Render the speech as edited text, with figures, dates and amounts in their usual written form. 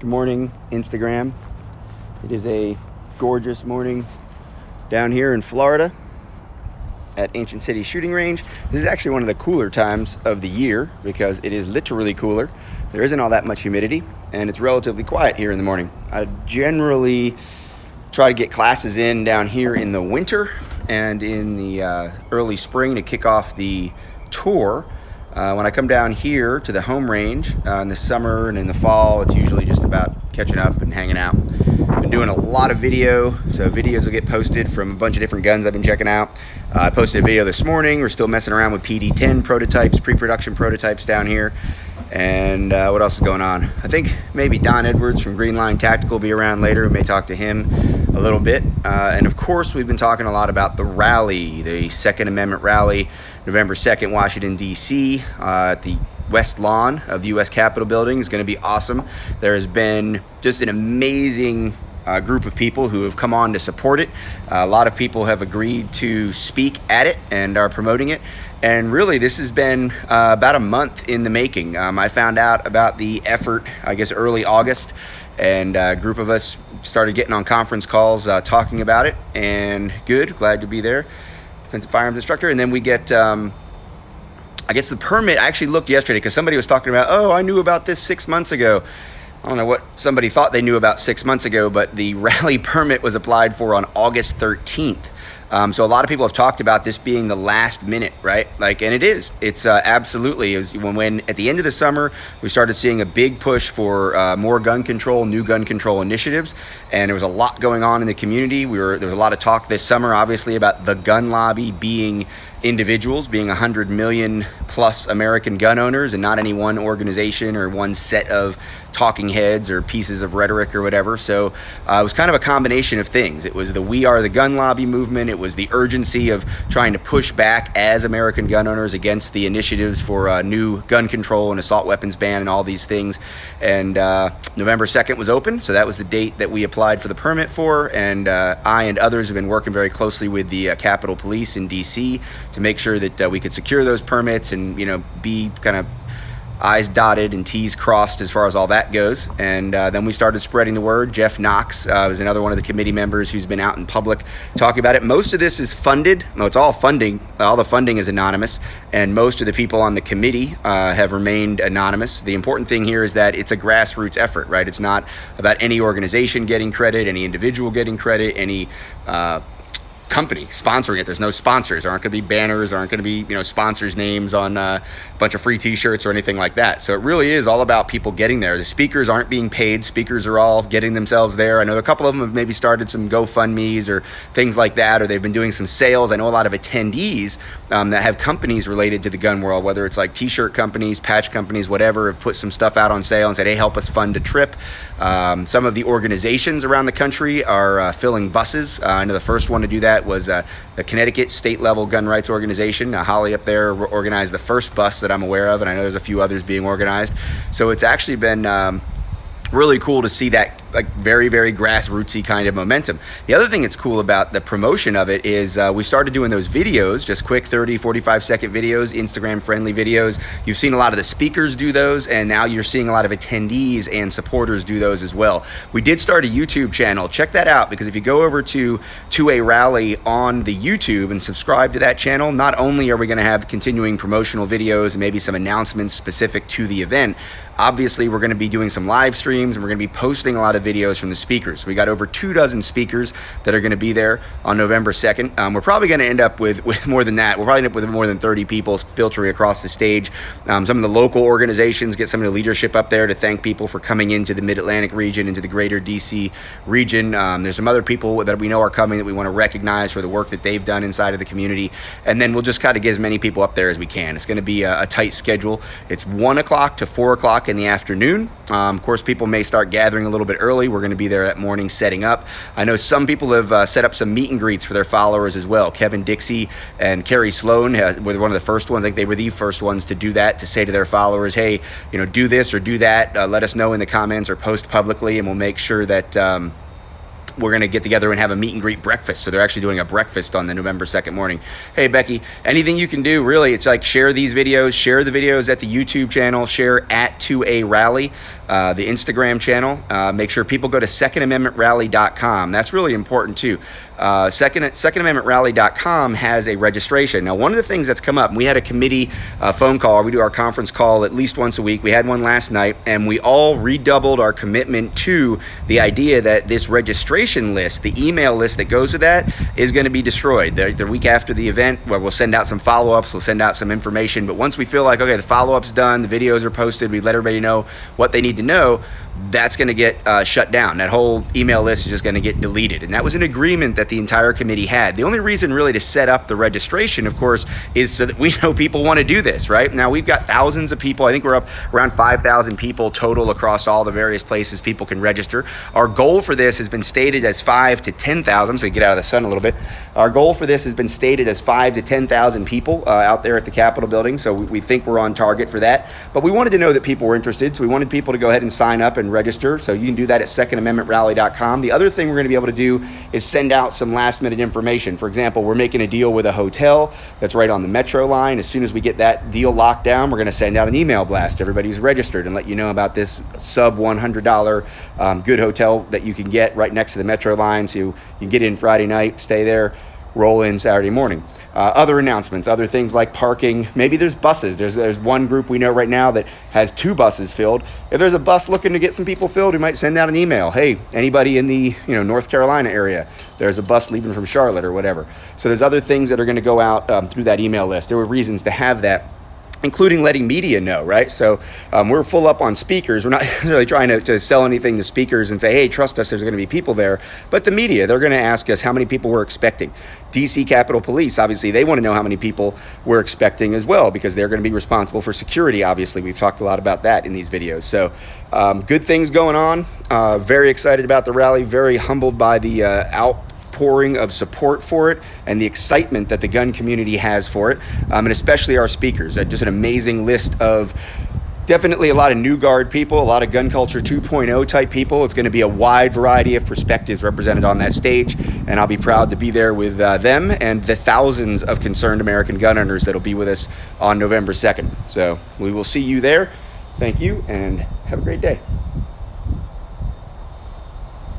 Good morning, Instagram. It is a gorgeous morning down here in Florida at Ancient City Shooting Range. This is actually one of the cooler times of the year because it is literally cooler. There isn't all that much humidity and it's relatively quiet here in the morning. I generally try to get classes in down here in the winter and in the early spring to kick off the tour. When I come down here to the home range in the summer and in the fall, it's usually just about catching up and hanging out. Been doing a lot of video, so videos will get posted from a bunch of different guns I've been checking out. I posted a video this morning. We're still messing around with PD-10 prototypes, pre-production prototypes down here. And what else is going on? I think maybe Don Edwards from Green Line Tactical will be around later. We may talk to him a little bit. And of course, we've been talking a lot about the rally, the Second Amendment rally, November 2nd, Washington, D.C., at the West Lawn of the U.S. Capitol building. Is going to be awesome. There has been just an amazing group of people who have come on to support it. A lot of people have agreed to speak at it and are promoting it. And really, this has been about a month in the making. I found out about the effort, I guess, early August, and a group of us started getting on conference calls talking about it. And good, glad to be there. Defensive firearms instructor. And then we get, I guess the permit, I actually looked yesterday because somebody was talking about, oh, I knew about this 6 months ago. I don't know what somebody thought they knew about 6 months ago, but the rally permit was applied for on August 13th. So a lot of people have talked about this being the last minute, right? And it is. It's absolutely. It was when at the end of the summer, we started seeing a big push for more gun control, new gun control initiatives. And there was a lot going on in the community. There was a lot of talk this summer, obviously, about the gun lobby being individuals, being 100 million plus American gun owners and not any one organization or one set of talking heads or pieces of rhetoric or whatever. So it was kind of a combination of things. It was the We Are the Gun Lobby movement. It was the urgency of trying to push back as American gun owners against the initiatives for new gun control and assault weapons ban and all these things. And November 2nd was open. So that was the date that we applied for the permit for. And I and others have been working very closely with the Capitol Police in DC to make sure that we could secure those permits and, be kind of I's dotted and T's crossed as far as all that goes. And then we started spreading the word. Jeff Knox was another one of the committee members who's been out in public talking about it. Most of this is funded. No, it's all funding. All the funding is anonymous. And most of the people on the committee have remained anonymous. The important thing here is that it's a grassroots effort, right? It's not about any organization getting credit, any individual getting credit, any company sponsoring it. There's no sponsors. There aren't going to be banners. There aren't going to be sponsors' names on a bunch of free t-shirts or anything like that. So it really is all about people getting there. The speakers aren't being paid. Speakers are all getting themselves there. I know a couple of them have maybe started some GoFundMes or things like that, or they've been doing some sales. I know a lot of attendees that have companies related to the gun world, whether it's like t-shirt companies, patch companies, whatever, have put some stuff out on sale and said, hey, help us fund a trip. Some of the organizations around the country are filling buses. I know the first one to do that was the Connecticut state level gun rights organization. Holly up there organized the first bus that I'm aware of, and I know there's a few others being organized. So it's actually been really cool to see that very, very grassrootsy kind of momentum. The other thing that's cool about the promotion of it is we started doing those videos, just quick 30, 45-second videos, Instagram-friendly videos. You've seen a lot of the speakers do those, and now you're seeing a lot of attendees and supporters do those as well. We did start a YouTube channel. Check that out, because if you go over to a Rally on the YouTube and subscribe to that channel, not only are we going to have continuing promotional videos and maybe some announcements specific to the event, obviously we're going to be doing some live streams and we're going to be posting a lot of videos from the speakers. We got over 24 speakers that are going to be there on November 2nd. We're probably going to end up with more than that. We'll probably end up with more than 30 people filtering across the stage. Some of the local organizations get some of the leadership up there to thank people for coming into the Mid-Atlantic region, into the greater DC region. There's some other people that we know are coming that we want to recognize for the work that they've done inside of the community. And then we'll just kind of get as many people up there as we can. It's going to be a tight schedule. It's 1 o'clock to 4 o'clock in the afternoon. Of course, people may start gathering a little bit early. We're going to be there that morning setting up. I know some people have set up some meet and greets for their followers as well. Kevin Dixie and Carrie Sloan were one of the first ones. I think they were the first ones to do that, to say to their followers, hey, do this or do that. Let us know in the comments or post publicly, and we'll make sure that we're going to get together and have a meet and greet breakfast. So they're actually doing a breakfast on the November 2nd morning. Hey, Becky, anything you can do, really, it's like share these videos, share the videos at the YouTube channel, share at 2A Rally, the Instagram channel. Make sure people go to secondamendmentrally.com. That's really important too. Secondamendmentrally.com has a registration. Now, one of the things that's come up, we had a committee phone call. We do our conference call at least once a week. We had one last night, and we all redoubled our commitment to the idea that this registration list, the email list that goes with that, is going to be destroyed. The week after the event, where we'll send out some follow-ups, we'll send out some information, but once we feel like, okay, the follow-up's done, the videos are posted, we let everybody know what they need to know, that's going to get shut down. That whole email list is just going to get deleted. And that was an agreement that the entire committee had. The only reason really to set up the registration, of course, is so that we know people want to do this, right? Now, we've got thousands of people. I think we're up around 5,000 people total across all the various places people can register. Our goal for this has been stated as 5,000 to 10,000. I'm just going to get out of the sun a little bit. Our goal for this has been stated as 5,000 to 10,000 people out there at the Capitol building. So we think we're on target for that. But we wanted to know that people were interested. So we wanted people to go ahead and sign up and register. So you can do that at secondamendmentrally.com. The other thing we're going to be able to do is send out some last minute information. For example, we're making a deal with a hotel that's right on the metro line. As soon as we get that deal locked down, we're going to send out an email blast to everybody who's registered and let you know about this sub $100 good hotel that you can get right next to the metro line. So you can get in Friday night, stay there, roll in Saturday morning. Other announcements, other things like parking. Maybe there's buses. There's one group we know right now that has 2 buses filled. If there's a bus looking to get some people filled, we might send out an email. Hey, anybody in the North Carolina area, there's a bus leaving from Charlotte or whatever. So there's other things that are going to go out through that email list. There were reasons to have that, including letting media know, right? So we're full up on speakers. We're not really trying to sell anything to speakers and say, hey, trust us, there's going to be people there. But the media, they're going to ask us how many people we're expecting. DC Capitol Police, obviously, they want to know how many people we're expecting as well, because they're going to be responsible for security, obviously. We've talked a lot about that in these videos. So good things going on. Very excited about the rally. Very humbled by the outpouring of support for it and the excitement that the gun community has for it, and especially our speakers. Just an amazing list of definitely a lot of new guard people, a lot of gun culture 2.0 type people. It's going to be a wide variety of perspectives represented on that stage, and I'll be proud to be there with them and the thousands of concerned American gun owners that'll be with us on November 2nd. So we will see you there. Thank you, and have a great day.